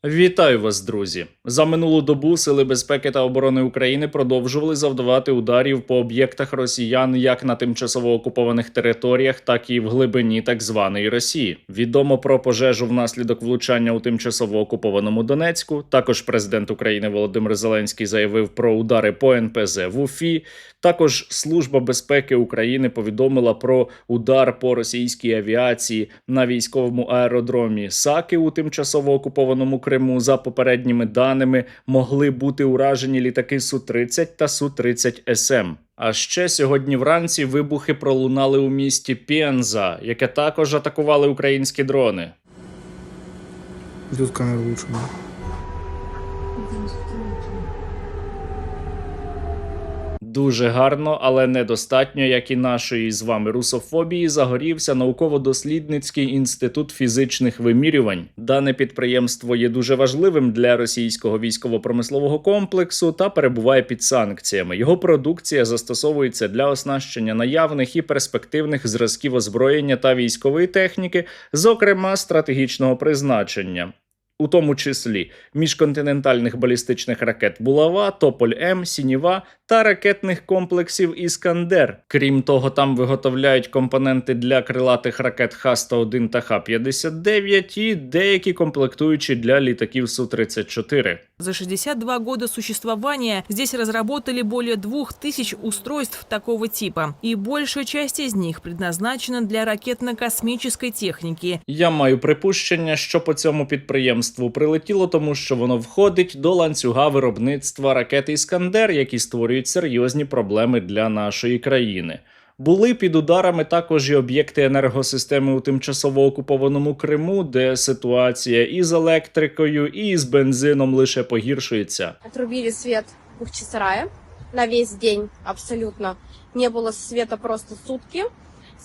Вітаю вас, друзі! За минулу добу Сили безпеки та оборони України продовжували завдавати ударів по об'єктах росіян як на тимчасово окупованих територіях, так і в глибині так званої Росії. Відомо про пожежу внаслідок влучання у тимчасово окупованому Донецьку. Також президент України Володимир Зеленський заявив про удари по НПЗ в Уфі. Також Служба безпеки України повідомила про удар по російській авіації на військовому аеродромі Саки у тимчасово окупованому Криму. За попередніми даними, могли бути уражені літаки Су-30 та Су-30СМ. А ще сьогодні вранці вибухи пролунали у місті Пенза, яке також атакували українські дрони. Тут камера лучше. Дуже гарно, але недостатньо, як і нашої з вами русофобії, загорівся науково-дослідницький інститут фізичних вимірювань. Дане підприємство є дуже важливим для російського військово-промислового комплексу та перебуває під санкціями. Його продукція застосовується для оснащення наявних і перспективних зразків озброєння та військової техніки, зокрема стратегічного призначення. У тому числі міжконтинентальних балістичних ракет «Булава», «Тополь-М», «Сінєва» та ракетних комплексів «Іскандер». Крім того, там виготовляють компоненти для крилатих ракет Х-101 та Х-59 і деякі комплектуючі для літаків Су-34. За 62 года существования здесь разработали более 2000 устройств такого типа. И большая часть из них предназначена для ракетно-космической техники. Я маю припущення, що по цьому підприємству прилетіло, тому що воно входить до ланцюга виробництва ракет «Іскандер», які створюють серйозні проблеми для нашої країни. Були під ударами також і об'єкти енергосистеми у тимчасово окупованому Криму, де ситуація і з електрикою, і з бензином лише погіршується. Отрубили свет в Бахчисарае на весь день абсолютно. Не было света просто сутки.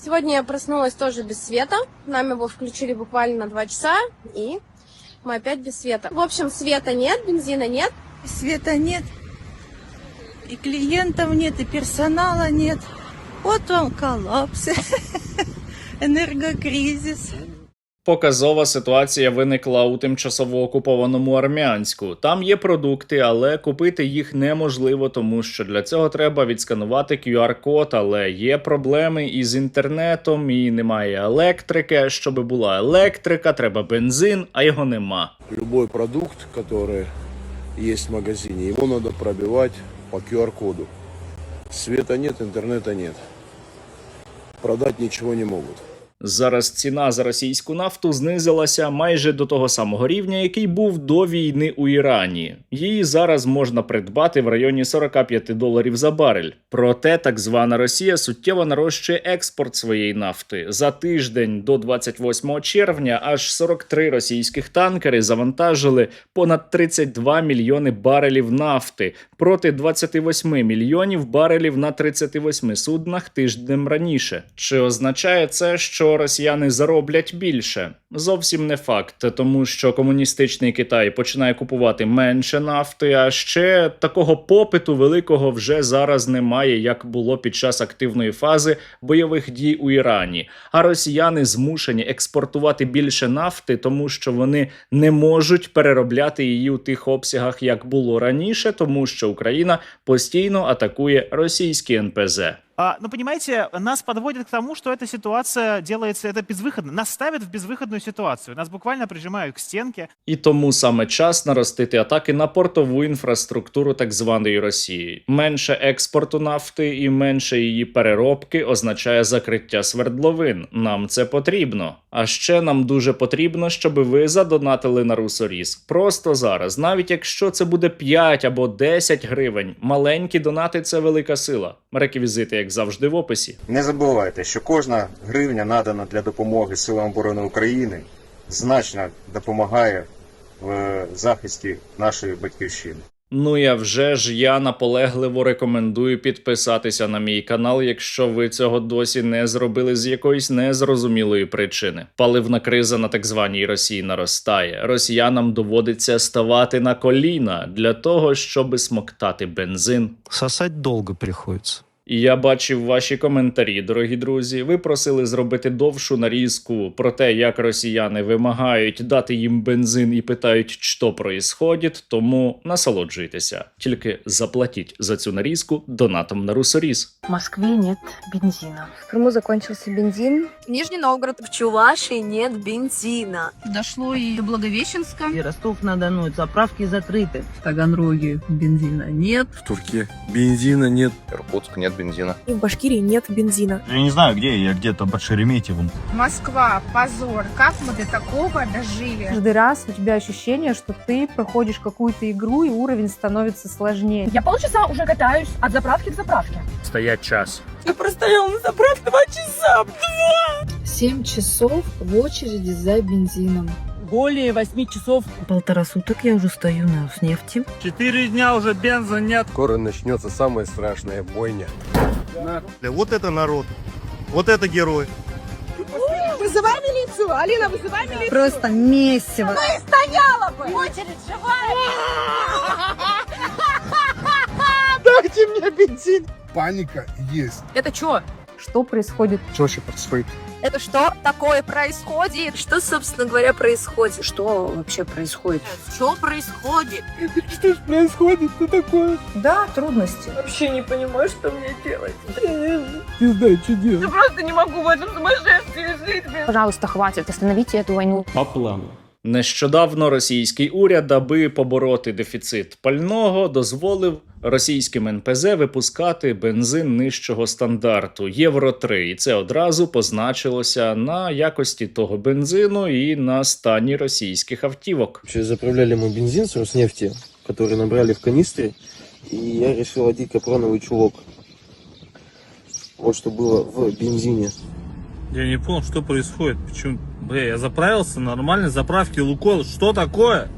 Сегодня я проснулась тоже без света. Нам его включили буквально на 2 часа, и мы опять без света. В общем, света нет, бензина нет. Света нет, и клиентов нет, и персонала нет. Вот вам коллапс, энергокризис. Показова ситуація виникла у тимчасово окупованому Армянську. Там є продукти, але купити їх неможливо, тому що для цього треба відсканувати QR-код, але є проблеми із інтернетом і немає електрики. Щоб була електрика, треба бензин, а його нема. Любой продукт, который есть в магазине, его надо пробивать по QR-коду. Света нет, интернета нет. Продать ничего не могут. Зараз ціна за російську нафту знизилася майже до того самого рівня, який був до війни у Ірані. Її зараз можна придбати в районі $45 за барель. Проте так звана Росія суттєво нарощує експорт своєї нафти. За тиждень до 28 червня аж 43 російських танкери завантажили понад 32 мільйони барелів нафти проти 28 мільйонів барелів на 38 суднах тижнем раніше. Чи означає це, що росіяни зароблять більше? Зовсім не факт, тому що комуністичний Китай починає купувати менше нафти, а ще такого попиту великого вже зараз немає, як було під час активної фази бойових дій у Ірані. А росіяни змушені експортувати більше нафти, тому що вони не можуть переробляти її у тих обсягах, як було раніше, тому що Україна постійно атакує російські НПЗ. Но понимаете, нас подводит к тому, что эта ситуация делается, это безвыходно. Нас ставят в безвыходную ситуацию. Нас буквально прижимают к стенке. І тому саме час наростити атаки на портову інфраструктуру так званої Росії. Менше експорту нафти і менше її переробки означає закриття свердловин. Нам це потрібно. А ще нам дуже потрібно, щоб ви задонатили на Русоріз. Просто зараз. Навіть якщо це буде 5 або 10 гривень. Маленькі донати – це велика сила. Реквізити, як завжди, в описі. Не забувайте, що кожна гривня, надана для допомоги Силам оборони України, значно допомагає в захисті нашої батьківщини. Ну і вже ж я наполегливо рекомендую підписатися на мій канал, якщо ви цього досі не зробили з якоїсь незрозумілої причини. Паливна криза на так званій Росії наростає. Росіянам доводиться ставати на коліна для того, щоб смоктати бензин. Сосать долго приходится. І я бачив ваші коментарі, дорогі друзі. Ви просили зробити довшу нарізку про те, як росіяни вимагають дати їм бензин і питають, що проїсходить, тому насолоджуйтеся. Тільки заплатіть за цю нарізку донатом на Русоріз. В Москве нет бензина. В Крыму закончился бензин. Нижний Новгород. В Чувашии нет бензина. Дошло и до Благовещенска. И Ростов-на-Дону заправки закрыты. В Таганроге бензина нет. В Турке бензина нет. Иркутск нет бензина. И в Башкирии нет бензина. Я не знаю, где я, где-то под Шереметьевым. Москва, позор. Как мы до такого дожили? Каждый раз у тебя ощущение, что ты проходишь какую-то игру, и уровень становится сложнее. Я полчаса уже катаюсь от заправки к заправке. Стоять час. Я простояла на заправке 2 часа. 7 часов в очереди за бензином. Более 8 часов. 1,5 суток я уже стою с нефти. 4 дня уже бенза нет. Скоро начнется самая страшная бойня. Вот это народ. Вот это герой. Вызывай милицию! Алина, вызывай милицию! Просто месиво. Ну и стояла бы! Очередь живая! Дайте мне бензин. Паника есть. Это что? Что происходит? Что вообще происходит? Это что такое происходит? Что, собственно говоря, происходит? Что вообще происходит? Что происходит? Что ж происходит-то такое? Да, трудности. Вообще не понимаю, что мне делать. Не знаю, что делать. Я просто не могу в этом сумасшествии жить. Пожалуйста, хватит, остановите эту войну. По плану. Нещодавно російський уряд, аби побороти дефіцит пального, дозволив російським НПЗ випускати бензин нижчого стандарту Євро-3. І це одразу позначилося на якості того бензину і на стані російських автівок. Заправляли мы бензин с Роснефти, который набрали в канистре, и я решил одеть капроновый чулок. Вот что было в бензине. Я не понял, что происходит. Почему? Бля, я заправился на нормальной заправке Лукойл. Что такое?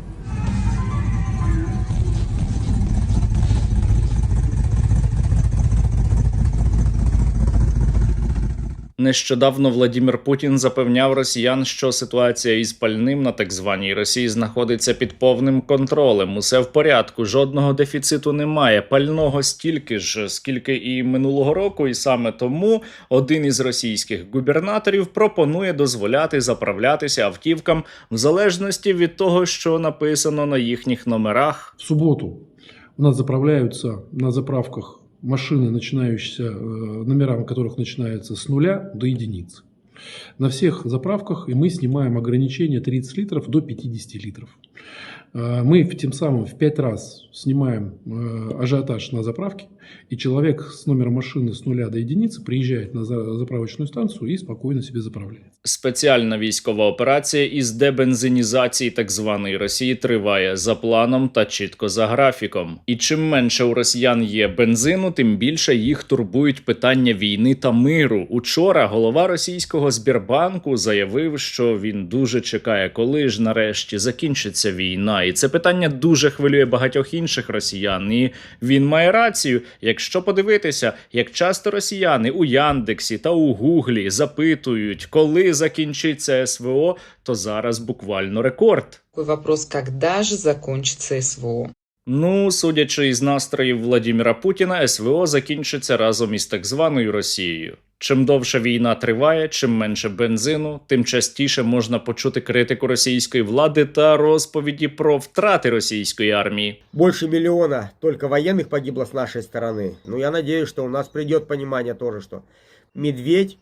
Нещодавно Владимир Путін запевняв росіян, що ситуація із пальним на так званій Росії знаходиться під повним контролем. Усе в порядку, жодного дефіциту немає. Пального стільки ж, скільки і минулого року, і саме тому один із російських губернаторів пропонує дозволяти заправлятися автівкам в залежності від того, що написано на їхніх номерах. В субботу у нас заправляются на заправках машины, начинающиеся, номера которых начинаются с 0 до единицы. На всех заправках и мы снимаем ограничение 30 литров до 50 литров. Мы тем самым в 5 раз снимаем ажиотаж на заправке, и человек с номером машины с 0 до единицы приезжает на заправочную станцию и спокойно себе заправляет. Спеціальна військова операція із дебензинізації так званої Росії триває за планом та чітко за графіком. І чим менше у росіян є бензину, тим більше їх турбують питання війни та миру. Учора голова російського Сбербанку заявив, що він дуже чекає, коли ж нарешті закінчиться війна. І це питання дуже хвилює багатьох інших росіян. І він має рацію. Якщо подивитися, як часто росіяни у Яндексі та у Гуглі запитують, коли закінчиться СВО, то зараз буквально рекорд. Вопрос, когда же закончится СВО? Ну, судячи із настроїв Владимира Путіна, СВО закінчиться разом із так званою Росією. Чим довше війна триває, чим менше бензину, тим частіше можна почути критику російської влади та розповіді про втрати російської армії. Больше 1 миллиона только военных погибло с нашей стороны. Но я надеюсь, что у нас придет понимание тоже, что медведь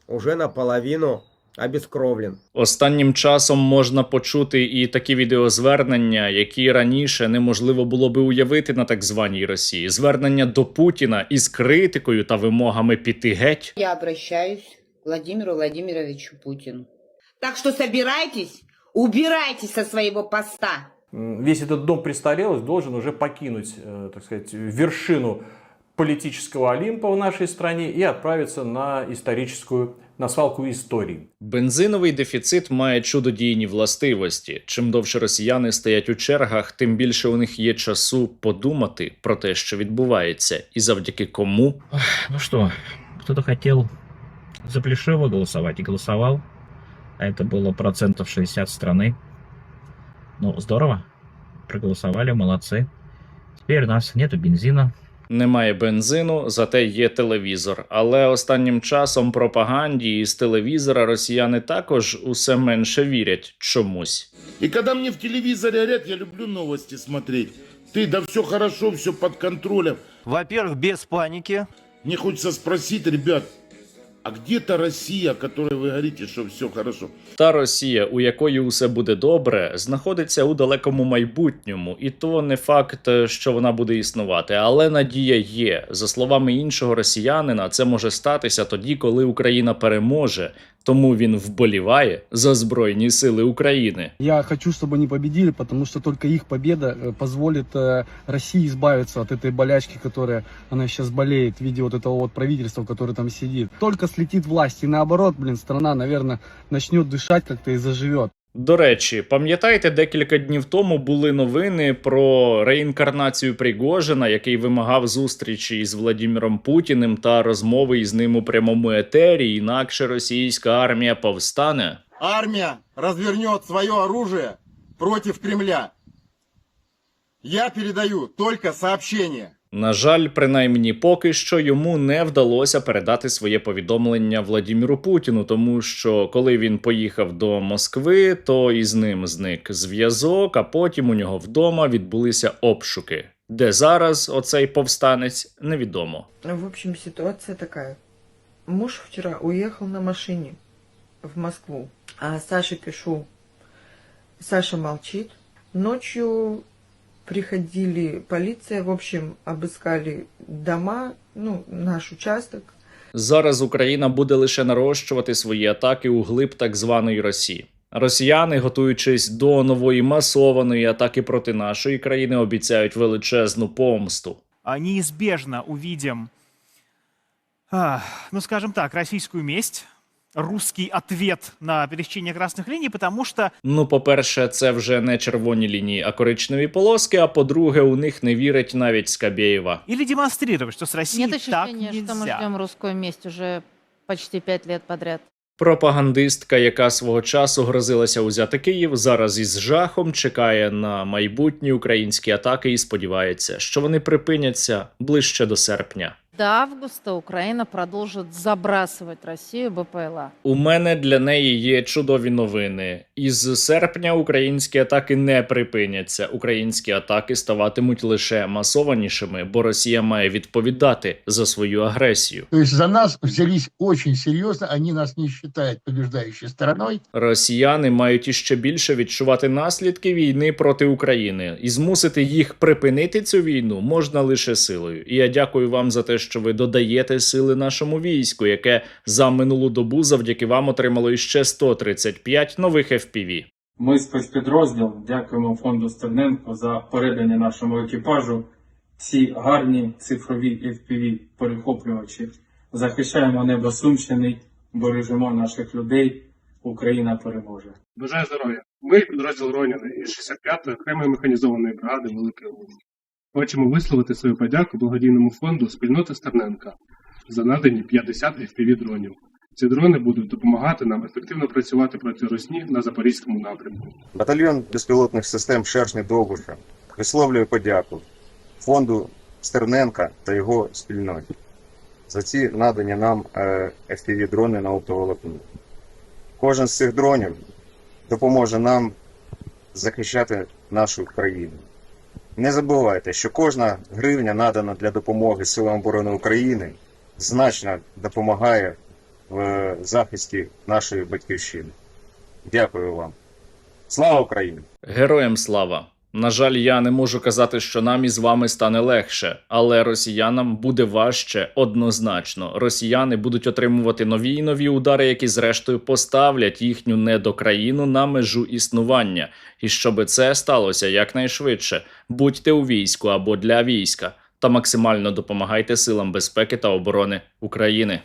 уже наполовину обескровлен. Останнім часом можна почути і такі відеозвернення, які раніше неможливо було би уявити на так званій Росії. Звернення до Путіна із критикою та вимогами піти геть. Я обращаюсь к Владимиру Владимировичу Путину. Так что собирайтесь, убирайтесь со своего поста. Весь этот дом престарелых должен уже покинуть, так сказать, вершину политического Олимпа в нашей стране и отправиться на свалку історії. Бензиновий дефіцит має чудодійні властивості. Чим довше росіяни стоять у чергах, тим більше у них є часу подумати про те, що відбувається, і завдяки кому. Ну что, кто-то хотел за Плешива голосовать и голосовал, а это было 60% страны. Ну, здорово, проголосовали, молодцы. Теперь у нас нету бензина. Немає бензину, зате є телевізор. Але останнім часом пропаганді із телевізора росіяни також усе менше вірять чомусь. И когда мне в телевизоре орят, я люблю новости смотреть. Да все хорошо, все под контролем. Во-первых, без паники. Мне хочется спросить, ребят, а где та Россия, о которой вы говорите, что все хорошо? Та Росія, у якої усе буде добре, знаходиться у далекому майбутньому. І то не факт, що вона буде існувати, але надія є. За словами іншого росіянина, це може статися тоді, коли Україна переможе. Тому він вболіває за Збройні Сили України. Я хочу, чтобы они победили, потому что только их победа позволит России избавиться от этой болячки, которая она сейчас болеет в виде вот этого вот правительства, которое там сидит. Только слетит власть, и наоборот, страна, наверное, начнет дышать как-то и заживет. До речі, пам'ятаєте, декілька днів тому були новини про реінкарнацію Пригожина, який вимагав зустрічі із Владимиром Путіним та розмови із ним у прямому етері, інакше російська армія повстане? Армия развернет свое оружие против Кремля. Я передаю только сообщение. На жаль, принаймні поки що йому не вдалося передати своє повідомлення Владимиру Путіну, тому що коли він поїхав до Москви, то із ним зник зв'язок, а потім у нього вдома відбулися обшуки. Де зараз оцей повстанець, невідомо. В общем, ситуация такая. Муж вчера уехал на машине в Москву, а Саше пишу. Саша молчит. Ночью приходили полиция, в общем, обыскали дома, наш участок. Зараз Україна буде лише нарощувати свої атаки у глиб так званої Росії. Росіяни, готуючись до нової масованої атаки проти нашої країни, обіцяють величезну помсту. Неизбежно увидим, скажем так, российскую месть, русский ответ на пересечение красных линий, потому что... По-перше, це вже не червоні лінії, а коричневі полоски, а по-друге, у них не вірить навіть Скабєєва. Или демонстрировать, что с Россией так нельзя. Нет ощущения, что мы ждем русскую месть уже почти 5 лет подряд. Пропагандистка, яка свого часу грозилася узяти Київ, зараз із жахом чекає на майбутні українські атаки і сподівається, що вони припиняться ближче до серпня. До августа Украина продолжит забрасывать Россию БПЛА. У мене для неї є чудові новини. Із серпня українські атаки не припиняться. Українські атаки ставатимуть лише масованішими, бо Росія має відповідати за свою агресію. Тобто за нас взялись дуже серйозно, вони нас не вважають побіждаючою стороною. Росіяни мають іще більше відчувати наслідки війни проти України. І змусити їх припинити цю війну можна лише силою. І я дякую вам за те, що ви додаєте сили нашому війську, яке за минулу добу завдяки вам отримало іще 135 нових FPV. Ми спецпідрозділ дякуємо фонду Стерненко за передання нашому екіпажу ці гарні цифрові FPV-перехоплювачі. Захищаємо небо Сумщини, бережемо наших людей. Україна переможе. Бажаю здоров'я. Ми підрозділ Роніни із 65-ї окремої механізованої бригади Великої Луги. Хочемо висловити свою подяку благодійному фонду спільноти Стерненка за надані 50 FPV-дронів. Ці дрони будуть допомагати нам ефективно працювати проти русні на Запорізькому напрямку. Батальйон безпілотних систем «Шершні Довбуша» висловлює подяку фонду Стерненка та його спільноті за ці надані нам FPV-дрони на оптоволокні. Кожен з цих дронів допоможе нам захищати нашу країну. Не забувайте, що кожна гривня, надана для допомоги Силам оборони України, значно допомагає в захисті нашої батьківщини. Дякую вам. Слава Україні! Героям слава! На жаль, я не можу казати, що нам із вами стане легше, але росіянам буде важче однозначно. Росіяни будуть отримувати нові і нові удари, які зрештою поставлять їхню недокраїну на межу існування. І щоб це сталося якнайшвидше, будьте у війську або для війська та максимально допомагайте силам безпеки та оборони України.